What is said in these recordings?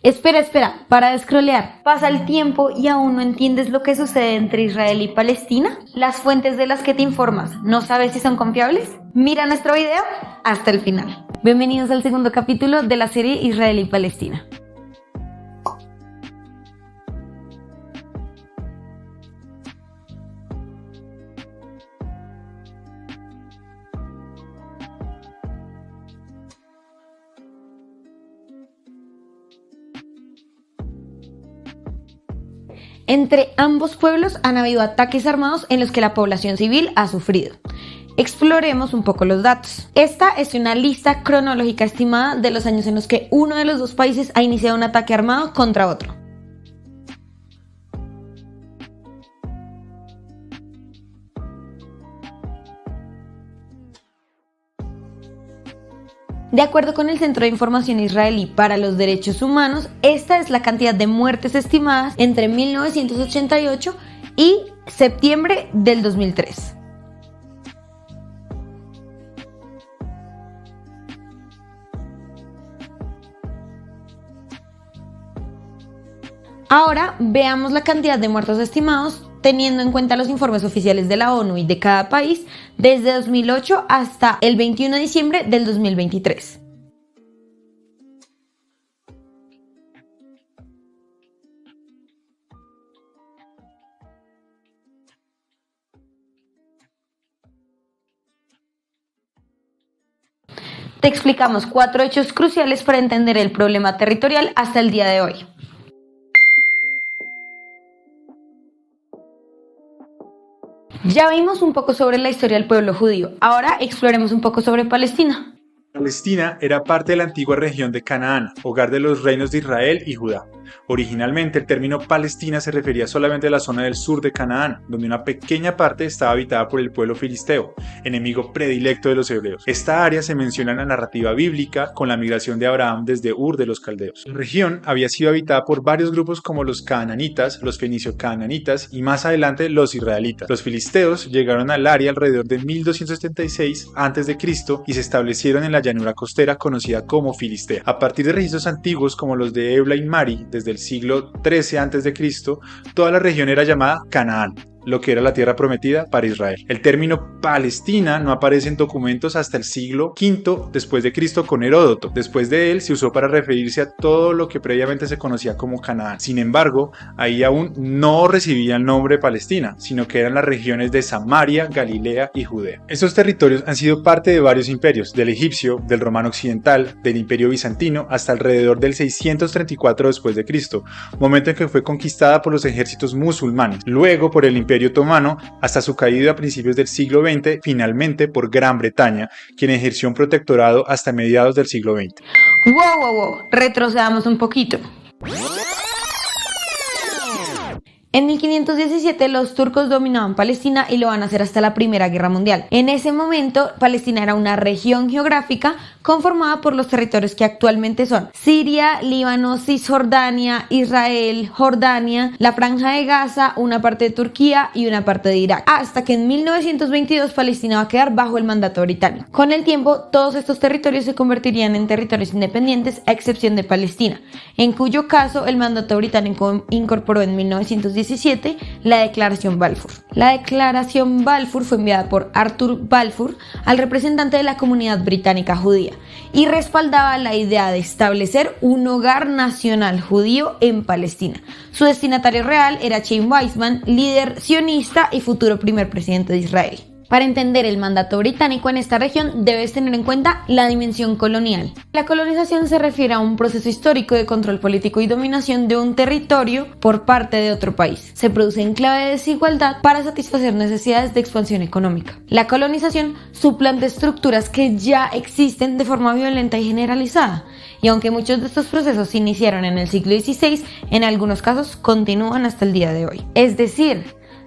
Espera, para de scrollear. Pasa el tiempo y aún no entiendes lo que sucede entre Israel y Palestina. Las fuentes de las que te informas, ¿no sabes si son confiables? Mira nuestro video hasta el final. Bienvenidos al segundo capítulo de la serie Israel y Palestina. Entre ambos pueblos han habido ataques armados en los que la población civil ha sufrido. Exploremos un poco los datos. Esta es una lista cronológica estimada de los años en los que uno de los dos países ha iniciado un ataque armado contra otro. De acuerdo con el Centro de Información Israelí para los Derechos Humanos, esta es la cantidad de muertes estimadas entre 1988 y septiembre del 2003. Ahora veamos la cantidad de muertos estimados teniendo en cuenta los informes oficiales de la ONU y de cada país desde 2008 hasta el 21 de diciembre del 2023. Te explicamos 4 hechos cruciales para entender el problema territorial hasta el día de hoy. Ya vimos un poco sobre la historia del pueblo judío, ahora exploremos un poco sobre Palestina. Palestina era parte de la antigua región de Canaán, hogar de los reinos de Israel y Judá. Originalmente el término Palestina se refería solamente a la zona del sur de Canaán, donde una pequeña parte estaba habitada por el pueblo filisteo, enemigo predilecto de los hebreos. Esta área se menciona en la narrativa bíblica con la migración de Abraham desde Ur de los Caldeos. La región había sido habitada por varios grupos como los canaanitas, los fenicio-canaanitas y más adelante los israelitas. Los filisteos llegaron al área alrededor de 1276 a.C. y se establecieron en la llanura costera conocida como Filistea. A partir de registros antiguos como los de Ebla y Mari, desde el siglo XIII a.C., toda la región era llamada Canaán, lo que era la tierra prometida para Israel. El término Palestina no aparece en documentos hasta el siglo V después de Cristo con Heródoto. Después de él se usó para referirse a todo lo que previamente se conocía como Canaán. Sin embargo, ahí aún no recibía el nombre Palestina, sino que eran las regiones de Samaria, Galilea y Judea. Estos territorios han sido parte de varios imperios, del egipcio, del romano occidental, del imperio bizantino, hasta alrededor del 634 después de Cristo, momento en que fue conquistada por los ejércitos musulmanes. Luego por el Imperio Otomano hasta su caída a principios del siglo XX, finalmente por Gran Bretaña, quien ejerció un protectorado hasta mediados del siglo XX. ¡Wow! Retrocedamos un poquito. En 1517 los turcos dominaban Palestina y lo van a hacer hasta la Primera Guerra Mundial. En ese momento, Palestina era una región geográfica conformada por los territorios que actualmente son Siria, Líbano, Cisjordania, Israel, Jordania, la Franja de Gaza, una parte de Turquía y una parte de Irak. Hasta que en 1922 Palestina va a quedar bajo el mandato británico. Con el tiempo, todos estos territorios se convertirían en territorios independientes a excepción de Palestina, en cuyo caso el mandato británico incorporó en 1917 la Declaración Balfour. La Declaración Balfour fue enviada por Arthur Balfour al representante de la comunidad británica judía y respaldaba la idea de establecer un hogar nacional judío en Palestina. Su destinatario real era Chaim Weizmann, líder sionista y futuro primer presidente de Israel. Para entender el mandato británico en esta región debes tener en cuenta la dimensión colonial. La colonización se refiere a un proceso histórico de control político y dominación de un territorio por parte de otro país. Se produce en clave de desigualdad para satisfacer necesidades de expansión económica. La colonización suplanta estructuras que ya existen de forma violenta y generalizada. Y aunque muchos de estos procesos se iniciaron en el siglo XVI, en algunos casos continúan hasta el día de hoy. Es decir,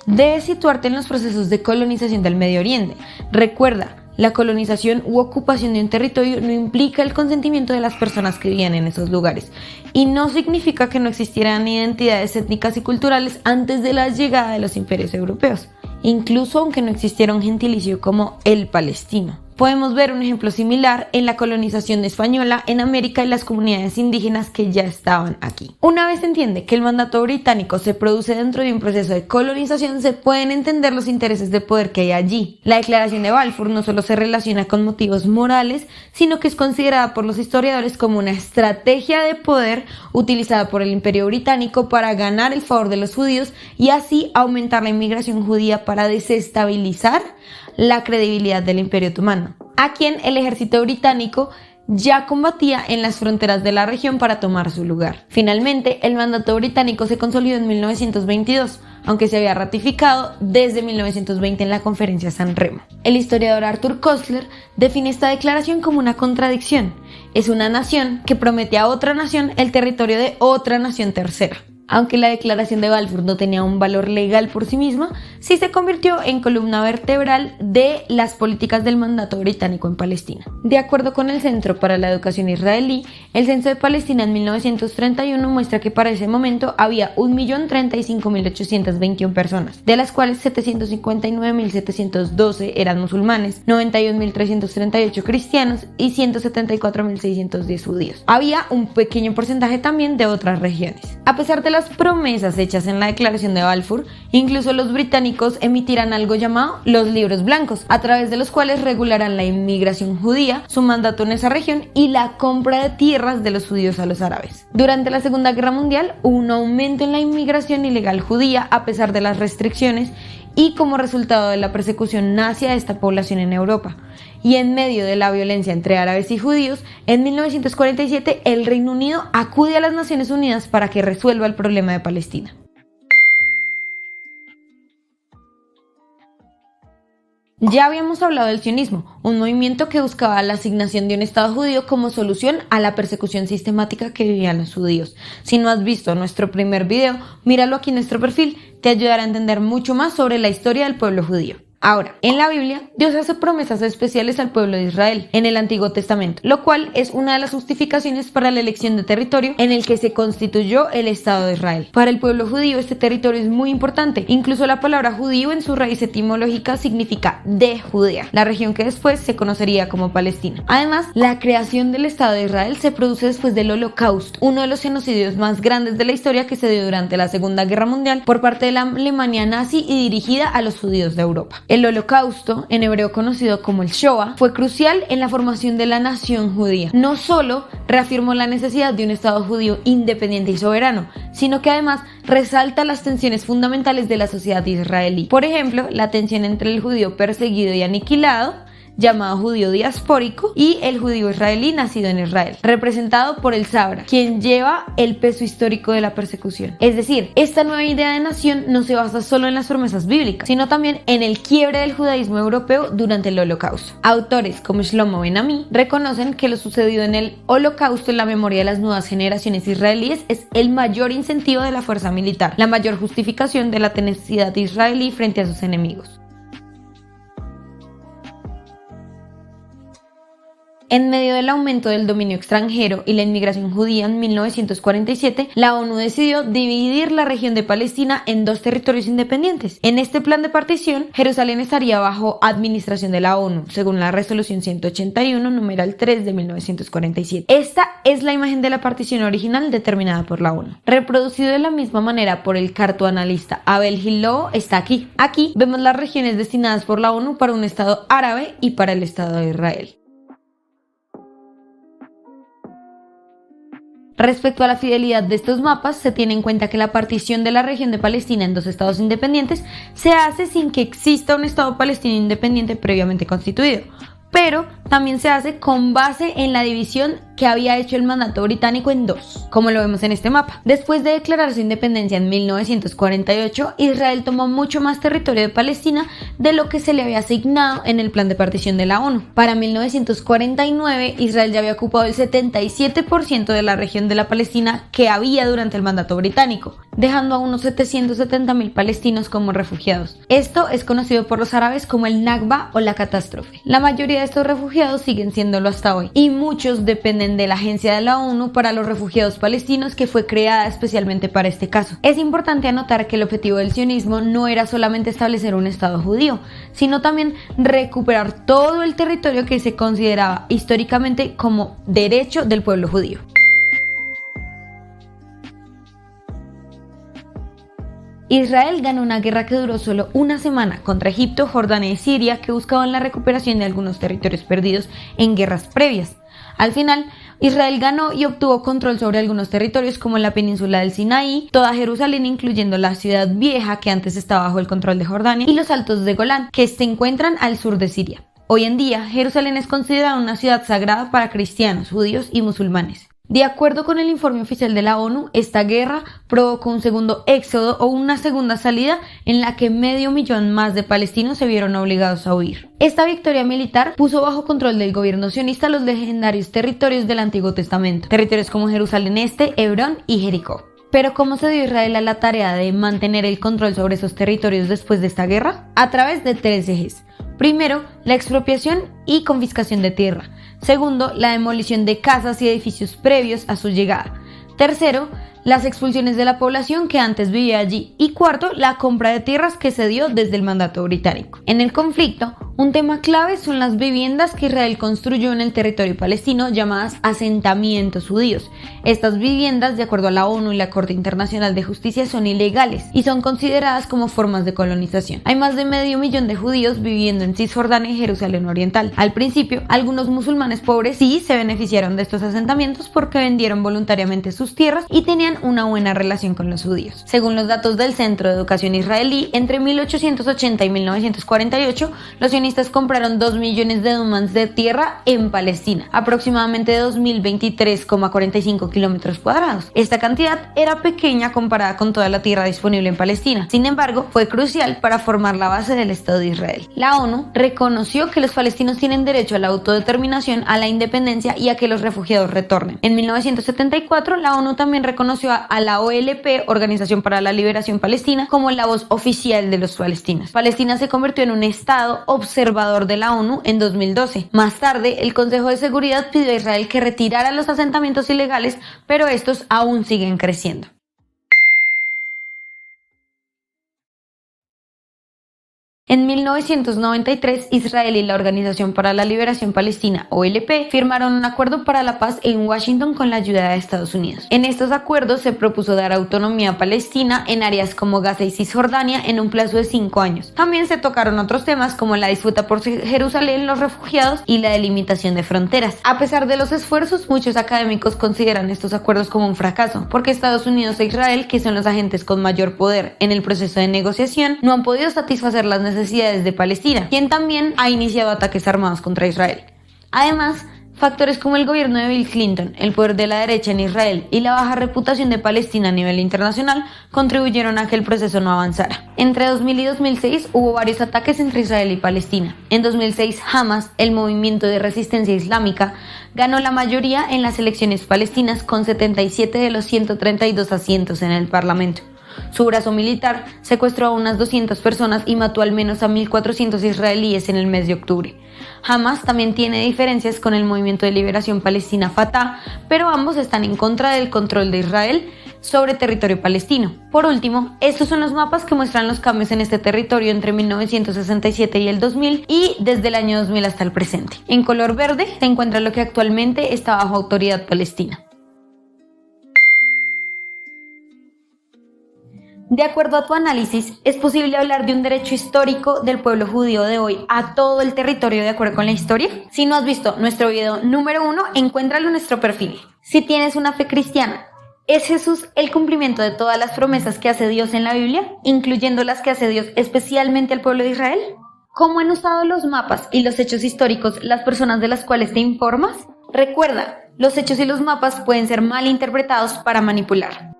debes situarte en los procesos de colonización del Medio Oriente. Recuerda, la colonización u ocupación de un territorio no implica el consentimiento de las personas que vivían en esos lugares y no significa que no existieran identidades étnicas y culturales antes de la llegada de los imperios europeos, incluso aunque no existiera un gentilicio como el palestino. Podemos ver un ejemplo similar en la colonización española en América y las comunidades indígenas que ya estaban aquí. Una vez se entiende que el mandato británico se produce dentro de un proceso de colonización, se pueden entender los intereses de poder que hay allí. La Declaración de Balfour no solo se relaciona con motivos morales, sino que es considerada por los historiadores como una estrategia de poder utilizada por el Imperio Británico para ganar el favor de los judíos y así aumentar la inmigración judía para desestabilizar la credibilidad del Imperio Otomano, a quien el ejército británico ya combatía en las fronteras de la región para tomar su lugar. Finalmente, el mandato británico se consolidó en 1922, aunque se había ratificado desde 1920 en la Conferencia San Remo. El historiador Arthur Koestler define esta declaración como una contradicción. Es una nación que promete a otra nación el territorio de otra nación tercera. Aunque la Declaración de Balfour no tenía un valor legal por sí misma, sí se convirtió en columna vertebral de las políticas del mandato británico en Palestina. De acuerdo con el Centro para la Educación Israelí, el censo de Palestina en 1931 muestra que para ese momento había 1.035.821 personas, de las cuales 759.712 eran musulmanes, 91.338 cristianos y 174.610 judíos. Había un pequeño porcentaje también de otras regiones. A pesar de las promesas hechas en la Declaración de Balfour, incluso los británicos emitirán algo llamado los libros blancos, a través de los cuales regularán la inmigración judía, su mandato en esa región y la compra de tierras de los judíos a los árabes. Durante la Segunda Guerra Mundial hubo un aumento en la inmigración ilegal judía a pesar de las restricciones y como resultado de la persecución nazi a esta población en Europa. Y en medio de la violencia entre árabes y judíos, en 1947 el Reino Unido acude a las Naciones Unidas para que resuelva el problema de Palestina. Ya habíamos hablado del sionismo, un movimiento que buscaba la asignación de un Estado judío como solución a la persecución sistemática que vivían los judíos. Si no has visto nuestro primer video, míralo aquí en nuestro perfil, te ayudará a entender mucho más sobre la historia del pueblo judío. Ahora, en la Biblia, Dios hace promesas especiales al pueblo de Israel en el Antiguo Testamento, lo cual es una de las justificaciones para la elección de territorio en el que se constituyó el Estado de Israel. Para el pueblo judío, este territorio es muy importante. Incluso la palabra judío en su raíz etimológica significa de Judea, la región que después se conocería como Palestina. Además, la creación del Estado de Israel se produce después del Holocausto, uno de los genocidios más grandes de la historia que se dio durante la Segunda Guerra Mundial por parte de la Alemania nazi y dirigida a los judíos de Europa. El Holocausto, en hebreo conocido como el Shoah, fue crucial en la formación de la nación judía. No solo reafirmó la necesidad de un Estado judío independiente y soberano, sino que además resalta las tensiones fundamentales de la sociedad israelí. Por ejemplo, la tensión entre el judío perseguido y aniquilado, llamado judío diaspórico, y el judío israelí nacido en Israel, representado por el Sabra, quien lleva el peso histórico de la persecución. Es decir, esta nueva idea de nación no se basa solo en las promesas bíblicas, sino también en el quiebre del judaísmo europeo durante el Holocausto. Autores como Shlomo Ben-Ami reconocen que lo sucedido en el Holocausto en la memoria de las nuevas generaciones israelíes es el mayor incentivo de la fuerza militar, la mayor justificación de la tenacidad israelí frente a sus enemigos. En medio del aumento del dominio extranjero y la inmigración judía en 1947, la ONU decidió dividir la región de Palestina en dos territorios independientes. En este plan de partición, Jerusalén estaría bajo administración de la ONU, según la resolución 181, numeral 3 de 1947. Esta es la imagen de la partición original determinada por la ONU. Reproducido de la misma manera por el cartoanalista Abel Gil-Lobo está aquí. Aquí vemos las regiones destinadas por la ONU para un Estado árabe y para el Estado de Israel. Respecto a la fidelidad de estos mapas, se tiene en cuenta que la partición de la región de Palestina en dos estados independientes se hace sin que exista un estado palestino independiente previamente constituido, pero también se hace con base en la división que había hecho el mandato británico en dos, como lo vemos en este mapa. Después de declarar su independencia en 1948, Israel tomó mucho más territorio de Palestina de lo que se le había asignado en el plan de partición de la ONU. Para 1949, Israel ya había ocupado el 77% de la región de la Palestina que había durante el mandato británico, dejando a unos 770.000 palestinos como refugiados. Esto es conocido por los árabes como el Nakba o la catástrofe. La mayoría de estos refugiados siguen siéndolo hasta hoy, y muchos dependen vienen de la Agencia de la ONU para los Refugiados Palestinos, que fue creada especialmente para este caso. Es importante anotar que el objetivo del sionismo no era solamente establecer un Estado judío, sino también recuperar todo el territorio que se consideraba históricamente como derecho del pueblo judío. Israel ganó una guerra que duró solo una semana contra Egipto, Jordania y Siria, que buscaban la recuperación de algunos territorios perdidos en guerras previas. Al final, Israel ganó y obtuvo control sobre algunos territorios como la península del Sinaí, toda Jerusalén, incluyendo la ciudad vieja que antes estaba bajo el control de Jordania, y los altos de Golán, que se encuentran al sur de Siria. Hoy en día, Jerusalén es considerada una ciudad sagrada para cristianos, judíos y musulmanes. De acuerdo con el informe oficial de la ONU, esta guerra provocó un segundo éxodo o una segunda salida en la que 500.000 más de palestinos se vieron obligados a huir. Esta victoria militar puso bajo control del gobierno sionista los legendarios territorios del Antiguo Testamento, territorios como Jerusalén Este, Hebrón y Jericó. Pero ¿cómo se dio Israel a la tarea de mantener el control sobre esos territorios después de esta guerra? A través de 3 ejes. Primero, la expropiación y confiscación de tierra. Segundo, la demolición de casas y edificios previos a su llegada. Tercero, las expulsiones de la población que antes vivía allí. Y cuarto, la compra de tierras que se dio desde el mandato británico. En el conflicto, un tema clave son las viviendas que Israel construyó en el territorio palestino llamadas asentamientos judíos. Estas viviendas, de acuerdo a la ONU y la Corte Internacional de Justicia, son ilegales y son consideradas como formas de colonización. Hay más de 500.000 de judíos viviendo en Cisjordania y Jerusalén Oriental. Al principio, algunos musulmanes pobres sí se beneficiaron de estos asentamientos porque vendieron voluntariamente sus tierras y tenían una buena relación con los judíos. Según los datos del Centro de Educación Israelí, entre 1880 y 1948, los sionistas compraron 2 millones de dúmans de tierra en Palestina, aproximadamente 2.023,45 kilómetros cuadrados. Esta cantidad era pequeña comparada con toda la tierra disponible en Palestina. Sin embargo, fue crucial para formar la base del Estado de Israel. La ONU reconoció que los palestinos tienen derecho a la autodeterminación, a la independencia y a que los refugiados retornen. En 1974, la ONU también reconoció a la OLP, Organización para la Liberación Palestina, como la voz oficial de los palestinos. Palestina se convirtió en un estado observador de la ONU en 2012. Más tarde, el Consejo de Seguridad pidió a Israel que retirara los asentamientos ilegales, pero estos aún siguen creciendo. En 1993, Israel y la Organización para la Liberación Palestina, OLP, firmaron un acuerdo para la paz en Washington con la ayuda de Estados Unidos. En estos acuerdos se propuso dar autonomía a Palestina en áreas como Gaza y Cisjordania en un plazo de 5 años. También se tocaron otros temas como la disputa por Jerusalén, los refugiados y la delimitación de fronteras. A pesar de los esfuerzos, muchos académicos consideran estos acuerdos como un fracaso, porque Estados Unidos e Israel, que son los agentes con mayor poder en el proceso de negociación, no han podido satisfacer las necesidades de Palestina, quien también ha iniciado ataques armados contra Israel. Además, factores como el gobierno de Bill Clinton, el poder de la derecha en Israel y la baja reputación de Palestina a nivel internacional contribuyeron a que el proceso no avanzara. Entre 2000 y 2006 hubo varios ataques entre Israel y Palestina. En 2006, Hamas, el movimiento de resistencia islámica, ganó la mayoría en las elecciones palestinas con 77 de los 132 asientos en el Parlamento. Su brazo militar secuestró a unas 200 personas y mató al menos a 1.400 israelíes en el mes de octubre. Hamas también tiene diferencias con el Movimiento de Liberación Palestina Fatah, pero ambos están en contra del control de Israel sobre territorio palestino. Por último, estos son los mapas que muestran los cambios en este territorio entre 1967 y el 2000 y desde el año 2000 hasta el presente. En color verde se encuentra lo que actualmente está bajo autoridad palestina. De acuerdo a tu análisis, ¿es posible hablar de un derecho histórico del pueblo judío de hoy a todo el territorio de acuerdo con la historia? Si no has visto nuestro video número 1, encuéntralo en nuestro perfil. Si tienes una fe cristiana, ¿es Jesús el cumplimiento de todas las promesas que hace Dios en la Biblia, incluyendo las que hace Dios especialmente al pueblo de Israel? ¿Cómo han usado los mapas y los hechos históricos las personas de las cuales te informas? Recuerda, los hechos y los mapas pueden ser mal interpretados para manipular.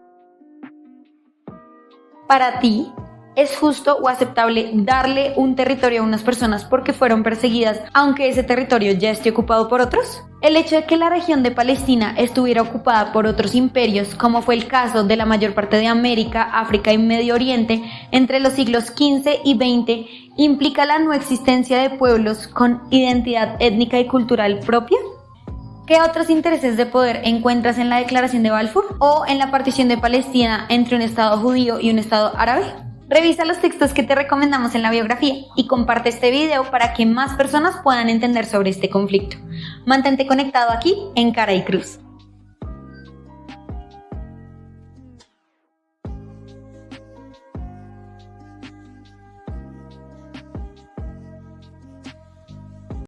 Para ti, ¿es justo o aceptable darle un territorio a unas personas porque fueron perseguidas, aunque ese territorio ya esté ocupado por otros? El hecho de que la región de Palestina estuviera ocupada por otros imperios, como fue el caso de la mayor parte de América, África y Medio Oriente, entre los siglos XV y XX, ¿implica la no existencia de pueblos con identidad étnica y cultural propia? ¿Qué otros intereses de poder encuentras en la Declaración de Balfour o en la partición de Palestina entre un Estado judío y un Estado árabe? Revisa los textos que te recomendamos en la biografía y comparte este video para que más personas puedan entender sobre este conflicto. Mantente conectado aquí en Cara y Cruz.